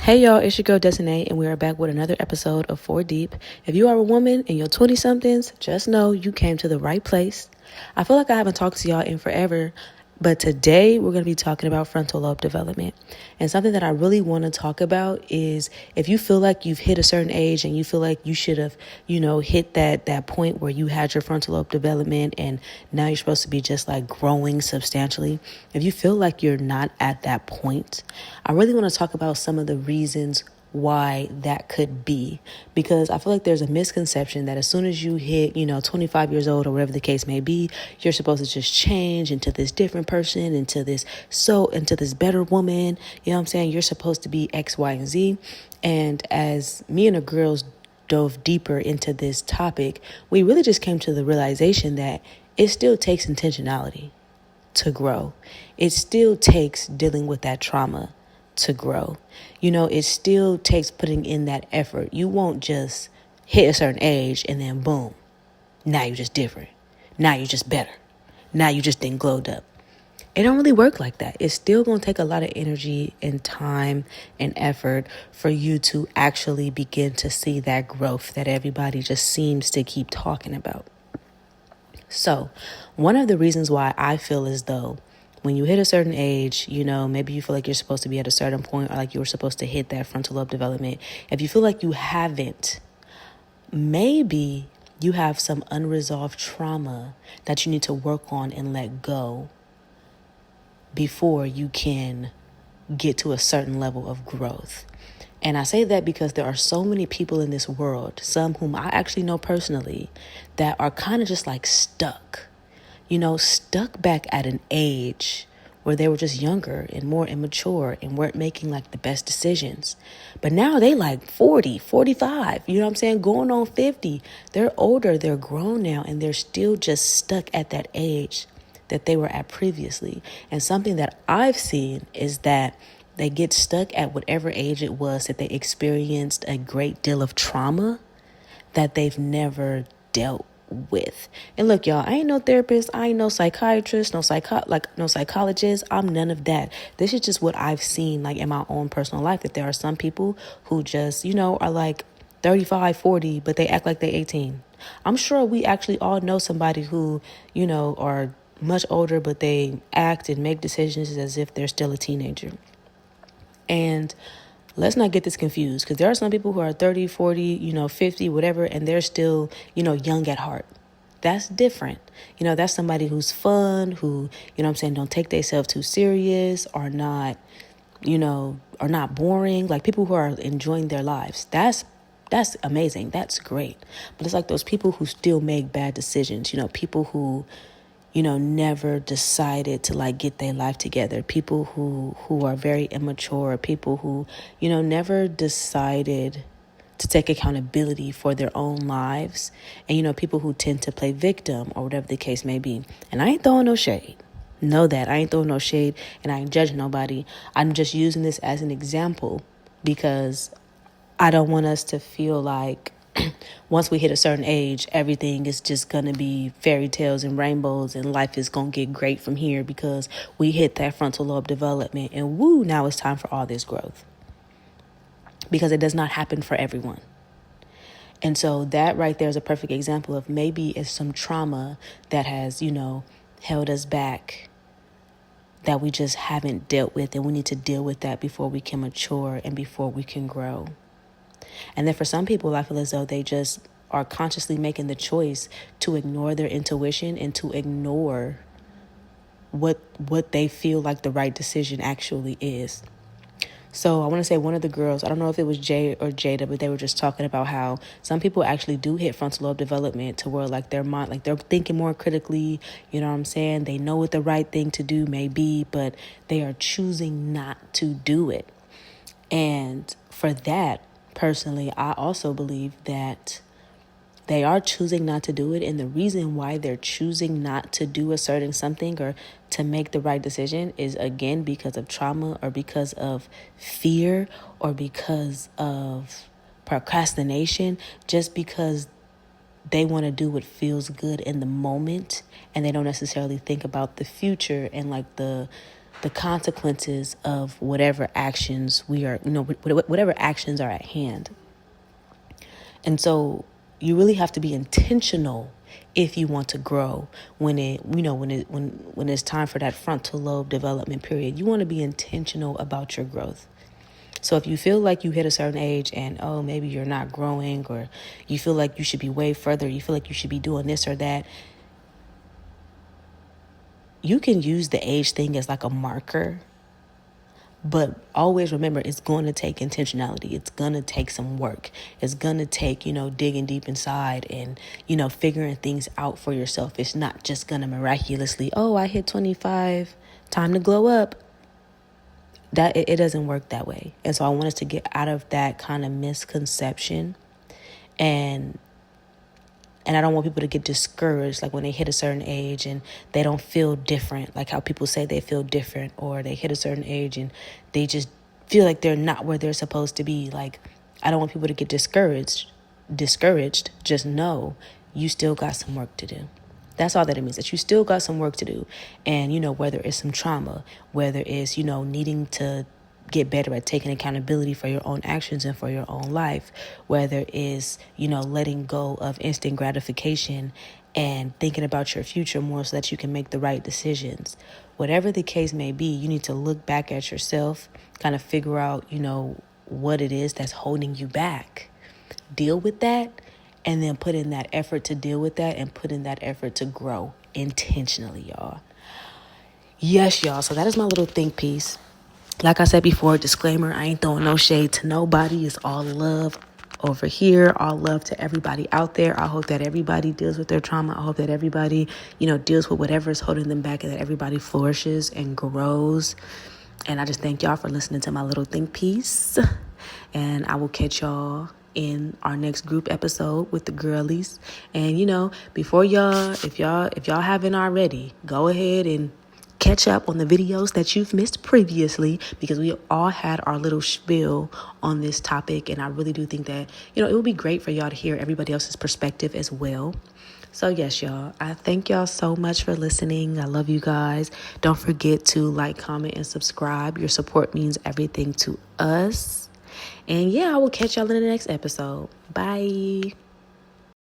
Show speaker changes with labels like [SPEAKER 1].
[SPEAKER 1] Hey y'all, it's your girl Desinae, and we are back with another episode of 4 Deep. If you are a woman in your 20-somethings, just know you came to the right place. I feel like I haven't talked to y'all in forever, but today we're going to be talking about frontal lobe development. And something that I really want to talk about is if you feel like you've hit a certain age and you feel like you should have, hit that point where you had your frontal lobe development and now you're supposed to be just like growing substantially. If you feel like you're not at that point, I really want to talk about some of the reasons why that could be, because I feel like there's a misconception that as soon as you hit 25 years old or whatever the case may be, you're supposed to just change into this different person, into this better woman. You know what I'm saying? You're supposed to be X, Y, and Z. And as me and the girls dove deeper into this topic, we really just came to the realization that it still takes intentionality to grow. It still takes dealing with that trauma to grow. It still takes putting in that effort. You won't just hit a certain age and then boom, now you're just different. Now you're just better. Now you just didn't glowed up. It don't really work like that. It's still going to take a lot of energy and time and effort for you to actually begin to see that growth that everybody just seems to keep talking about. So, one of the reasons why I feel as though when you hit a certain age, maybe you feel like you're supposed to be at a certain point or like you were supposed to hit that frontal lobe development. If you feel like you haven't, maybe you have some unresolved trauma that you need to work on and let go before you can get to a certain level of growth. And I say that because there are so many people in this world, some whom I actually know personally, that are kind of just like stuck back at an age where they were just younger and more immature and weren't making like the best decisions. But now they like 40, 45, you know what I'm saying? Going on 50. They're older, they're grown now, and they're still just stuck at that age that they were at previously. And something that I've seen is that they get stuck at whatever age it was that they experienced a great deal of trauma that they've never dealt with. And look, y'all, I ain't no therapist, I ain't no psychiatrist, no psychologist. I'm none of that. This is just what I've seen like in my own personal life, that there are some people who just, are like 35, 40, but they act like they're 18. I'm sure we actually all know somebody who, are much older, but they act and make decisions as if they're still a teenager. And let's not get this confused, because there are some people who are 30, 40, 50, whatever, and they're still, young at heart. That's different. That's somebody who's fun, who, don't take themselves too serious, are not boring, like people who are enjoying their lives. That's amazing. That's great. But it's like those people who still make bad decisions, people who never decided to like get their life together. People who are very immature, people who, never decided to take accountability for their own lives. And, people who tend to play victim or whatever the case may be. And I ain't throwing no shade. Know that. I ain't throwing no shade and I ain't judging nobody. I'm just using this as an example because I don't want us to feel like once we hit a certain age, everything is just going to be fairy tales and rainbows and life is going to get great from here because we hit that frontal lobe development and woo, now it's time for all this growth. Because it does not happen for everyone. And so that right there is a perfect example of maybe it's some trauma that has, held us back that we just haven't dealt with, and we need to deal with that before we can mature and before we can grow. And then for some people, I feel as though they just are consciously making the choice to ignore their intuition and to ignore what they feel like the right decision actually is. So I want to say one of the girls, I don't know if it was Jay or Jada, but they were just talking about how some people actually do hit frontal lobe development to where like their mind, like they're thinking more critically, you know what I'm saying? They know what the right thing to do may be, but they are choosing not to do it. And for that, personally, I also believe that they are choosing not to do it. And the reason why they're choosing not to do a certain something or to make the right decision is, again, because of trauma or because of fear or because of procrastination, just because they want to do what feels good in the moment and they don't necessarily think about the future and like the the consequences of whatever actions whatever actions are at hand. And so you really have to be intentional if you want to grow when it's time for that frontal lobe development period. You want to be intentional about your growth. So if you feel like you hit a certain age and, maybe you're not growing, or you feel like you should be way further, you feel like you should be doing this or that, you can use the age thing as like a marker. But always remember, it's going to take intentionality. It's going to take some work. It's going to take, digging deep inside and, figuring things out for yourself. It's not just going to miraculously, I hit 25, time to glow up. That it doesn't work that way. And so I want us to get out of that kind of misconception. And I don't want people to get discouraged, like when they hit a certain age and they don't feel different, like how people say they feel different, or they hit a certain age and they just feel like they're not where they're supposed to be. Like, I don't want people to get discouraged. Just know you still got some work to do. That's all that it means, that you still got some work to do. And, whether it's some trauma, whether it's, needing to get better at taking accountability for your own actions and for your own life, whether it's, letting go of instant gratification and thinking about your future more so that you can make the right decisions. Whatever the case may be, you need to look back at yourself, kind of figure out, what it is that's holding you back. Deal with that, and then put in that effort to deal with that, and put in that effort to grow intentionally, y'all. Yes, y'all. So that is my little think piece. Like I said before, disclaimer, I ain't throwing no shade to nobody. It's all love over here. All love to everybody out there. I hope that everybody deals with their trauma. I hope that everybody, deals with whatever is holding them back, and that everybody flourishes and grows. And I just thank y'all for listening to my little think piece. And I will catch y'all in our next group episode with the girlies. And, before y'all, if y'all haven't already, go ahead and catch up on the videos that you've missed previously, because we all had our little spiel on this topic. And I really do think that, it would be great for y'all to hear everybody else's perspective as well. So yes, y'all, I thank y'all so much for listening. I love you guys. Don't forget to like, comment, and subscribe. Your support means everything to us. And yeah, I will catch y'all in the next episode. Bye.